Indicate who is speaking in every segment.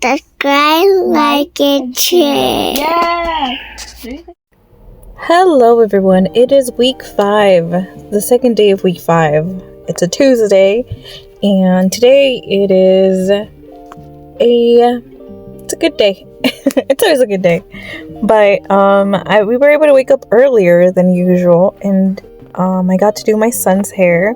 Speaker 1: subscribe, like, and share.
Speaker 2: Yeah.
Speaker 3: Hello everyone, it is week 5, the second day of week 5. It's a Tuesday, and today it's a good day. It's always a good day. But we were able to wake up earlier than usual, and I got to do my son's hair.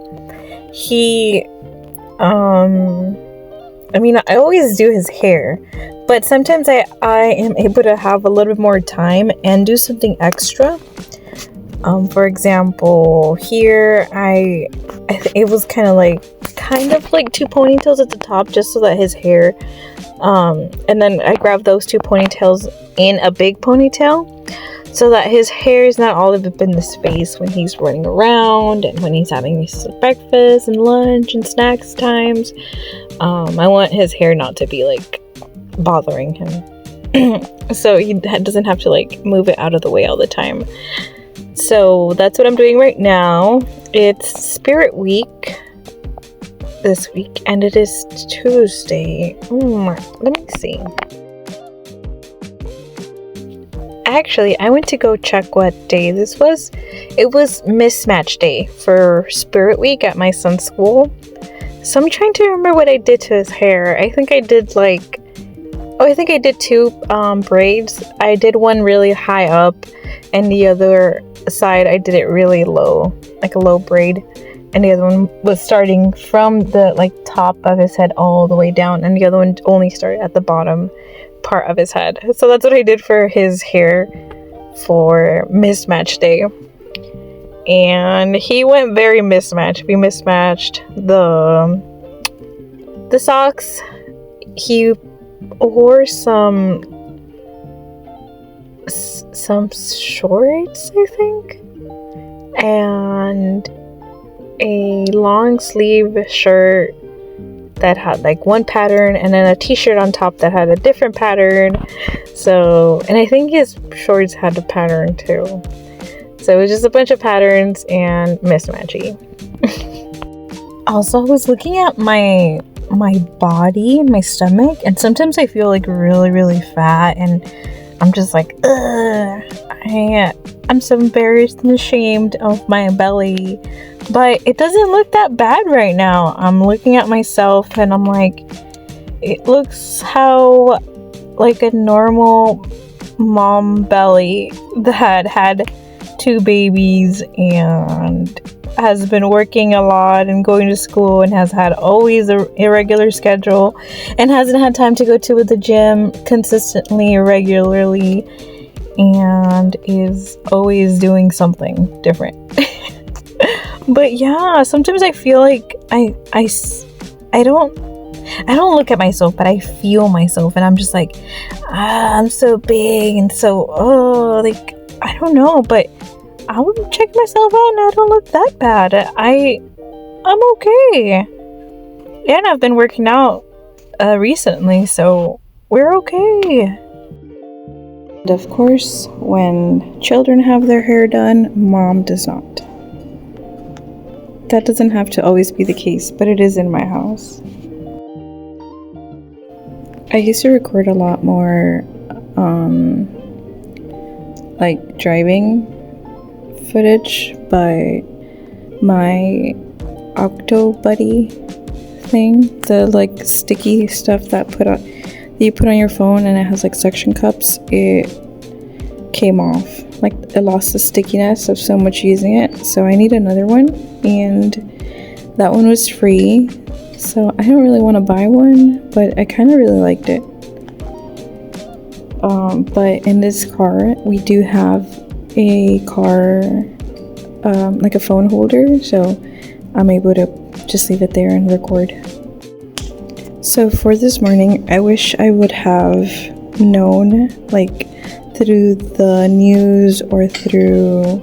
Speaker 3: I always do his hair, but sometimes I am able to have a little bit more time and do something extra. For example, here it was kind of like 2 ponytails at the top, just so that his hair, and then I grabbed those 2 ponytails in a big ponytail, so that his hair is not all up in his face when he's running around and when he's having his breakfast and lunch and snacks times. I want his hair not to be bothering him, so he doesn't have to move it out of the way all the time. So that's what I'm doing right now. It's Spirit Week this week, and it is Tuesday. Let me see. Actually, I went to go check what day this was. It was mismatch day for Spirit Week at my son's school. So I'm trying to remember what I did to his hair. I think I did 2 braids. I did one really high up, and the other side I did it really low, like a low braid, and the other one was starting from the top of his head all the way down, and the other one only started at the bottom part of his head. So that's what I did for his hair for mismatch day, and he went very mismatched. We mismatched the socks. He wore some shorts, I think, and a long sleeve shirt that had one pattern, and then a t-shirt on top that had a different pattern. So, and I think his shorts had a pattern too. So it was just a bunch of patterns and mismatchy. Also, I was looking at my body, my stomach, and sometimes I feel really, really fat, and I'm just I'm so embarrassed and ashamed of my belly, but it doesn't look that bad right now. I'm looking at myself and I'm it looks how a normal mom belly that had 2 babies and has been working a lot and going to school and has had always a irregular schedule and hasn't had time to go to the gym consistently or regularly, and is always doing something different. But yeah, sometimes I feel I don't look at myself, but I feel myself, and I'm just I'm so big and so I don't know, but I would check myself out and I don't look that bad. I'm okay. And I've been working out recently, so we're okay. And of course, when children have their hair done, mom does not. That doesn't have to always be the case, but it is in my house. I used to record a lot more driving footage, but my Octo Buddy thing, the sticky stuff that you put on your phone and it has suction cups, it came off. It lost the stickiness of so much using it, so I need another one, and that one was free, so I don't really want to buy one, but I kind of really liked it. But in this car we do have a phone holder, so I'm able to just leave it there and record. So for this morning, I wish I would have known through the news or through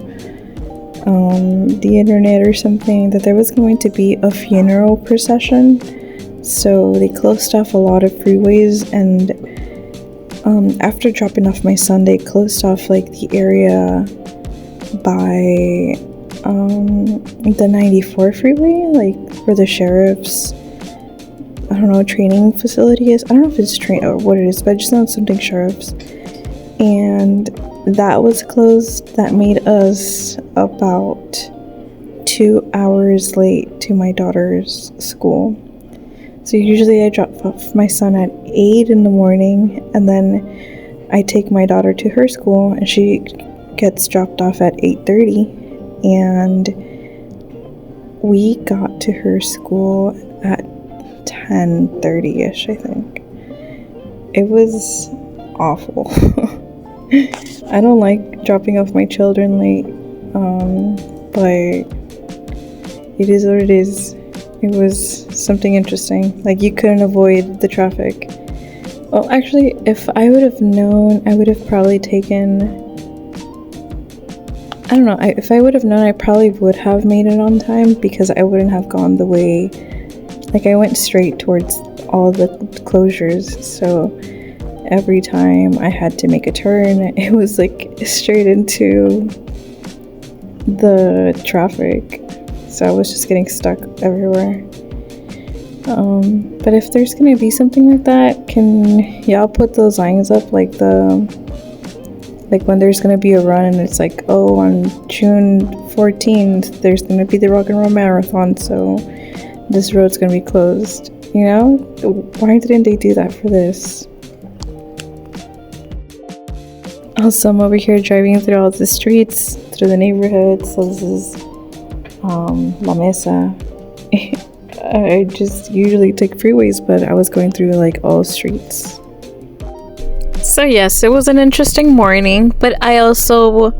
Speaker 3: the internet or something that there was going to be a funeral procession. So they closed off a lot of freeways, and after dropping off my son, they closed off the area by the 94 freeway, where the sheriff's I don't know, a training facility is. I don't know if it's train or what it is, but I just know it's something sheriff's. And that was closed. That made us about 2 hours late to my daughter's school. So usually I drop off my son at 8 in the morning, and then I take my daughter to her school, and she gets dropped off at 8:30. And we got to her school at 10:30ish, I think. It was awful. I don't like dropping off my children late, but it is what it is. It was something interesting. Like, you couldn't avoid the traffic. Well, actually, if I would have known, I would have probably taken... I don't know. If I would have known, I probably would have made it on time, because I wouldn't have gone the way... Like, I went straight towards all the closures, so every time I had to make a turn, it was like straight into the traffic. So I was just getting stuck everywhere. But if there's gonna be something like that, can y'all put those lines up, like when there's gonna be a run and it's like, oh, on June 14th there's gonna be the Rock and Roll Marathon, so this road's gonna be closed. You know, why didn't they do that for this? Also, I'm over here driving through all the streets, through the neighborhood. So this is La Mesa. I just usually take freeways, but I was going through like all streets. So yes, it was an interesting morning, but I also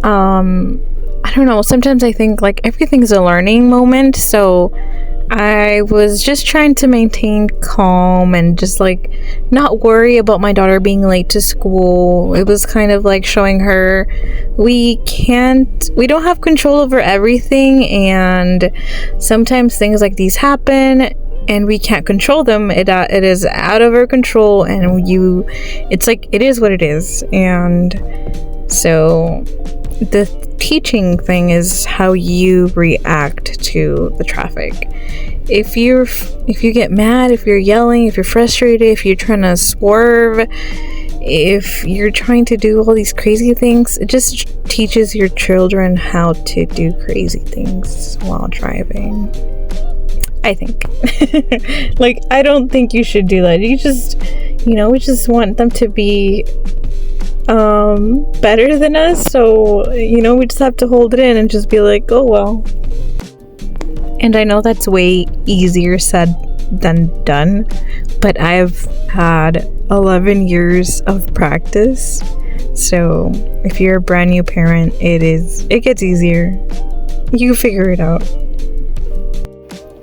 Speaker 3: I don't know, sometimes I think like everything's a learning moment, so I was just trying to maintain calm and just like not worry about my daughter being late to school. It was kind of like showing her we don't have control over everything, and sometimes things like these happen and we can't control them. It is out of our control, and it's like, it is what it is. And so the teaching thing is how you react to the traffic. If you get mad, if you're yelling, if you're frustrated, if you're trying to swerve, if you're trying to do all these crazy things, it just teaches your children how to do crazy things while driving, I think. Like, I don't think you should do that. You just, we just want them to be better than us, so we just have to hold it in and just be like, oh well. And I know that's way easier said than done, but I've had 11 years of practice, so if you're a brand new parent, it gets easier. You figure it out.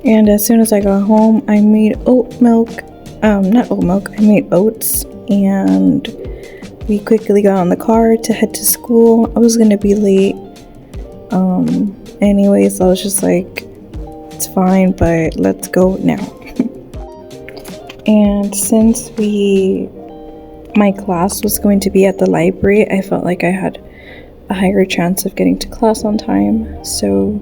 Speaker 3: And as soon as I got home, I made I made oats, and we quickly got on the car to head to school. I was gonna be late anyways. I was just like, it's fine, but let's go now. And since my class was going to be at the library, I felt like I had a higher chance of getting to class on time. So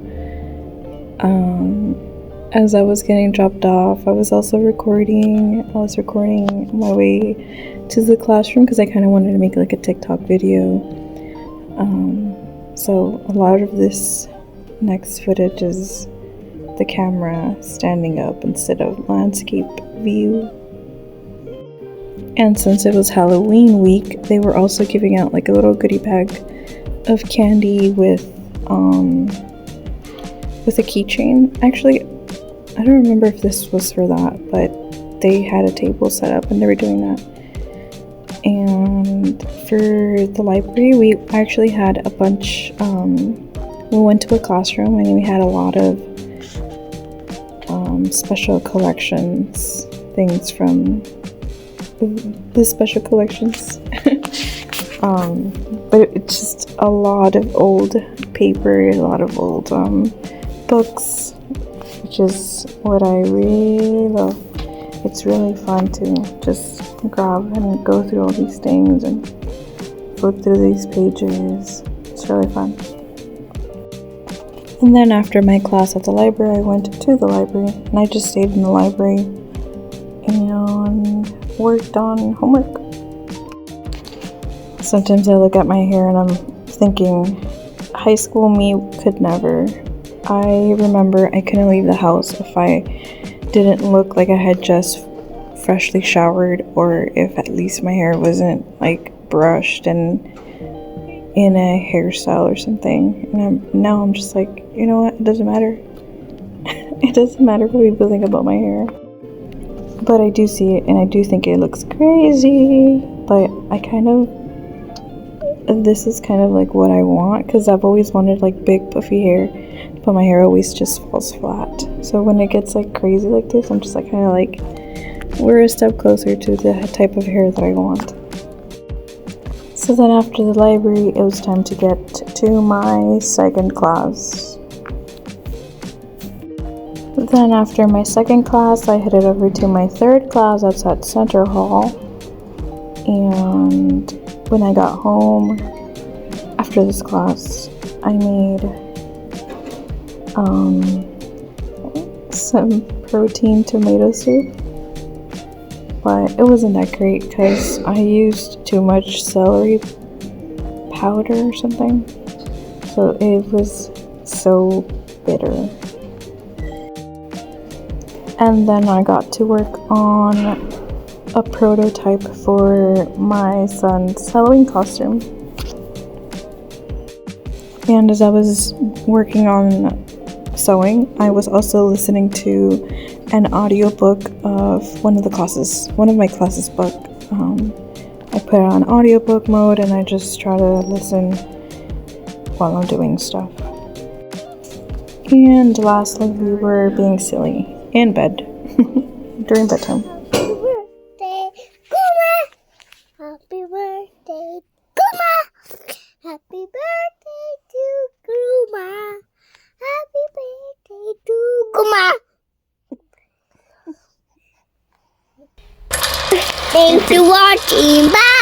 Speaker 3: as I was getting dropped off, I was also recording. I was recording my way to the classroom because I kind of wanted to make like a TikTok video. So a lot of this next footage is the camera standing up instead of landscape view. And since it was Halloween week, they were also giving out like a little goodie bag of candy with a keychain. Actually, I don't remember if this was for that, but they had a table set up and they were doing that. And for the library, we actually had a bunch, we went to a classroom and we had a lot of special collections, things from the special collections. But it's just a lot of old paper, a lot of old books, which is what I really love. It's really fun to just grab and go through all these things and flip through these pages. It's really fun. And then after my class at the library, I went to the library and I just stayed in the library worked on homework. Sometimes I look at my hair and I'm thinking, high school me could never. I remember I couldn't leave the house if I didn't look like I had just freshly showered, or if at least my hair wasn't like brushed and in a hairstyle or something. And now I'm just like, you know what, it doesn't matter. It doesn't matter what people think about my hair. But I do see it and I do think it looks crazy, but this is kind of like what I want, because I've always wanted like big puffy hair, but my hair always just falls flat. So when it gets like crazy like this, I'm just like kind of like, we're a step closer to the type of hair that I want. So then after the library, it was time to get to my second class. Then after my second class, I headed over to my third class that's at Center Hall. And when I got home after this class, I made some protein tomato soup. But it wasn't that great because I used too much celery powder or something. So it was so bitter. And then I got to work on a prototype for my son's Halloween costume. And as I was working on sewing, I was also listening to an audiobook of one of my classes' book. I put it on audiobook mode and I just try to listen while I'm doing stuff. And lastly, we were being silly in bed during bedtime.
Speaker 1: Happy birthday, Kuma! Happy birthday, Kuma! Happy birthday to Kuma! Happy birthday to Kuma! Thanks for watching. Bye!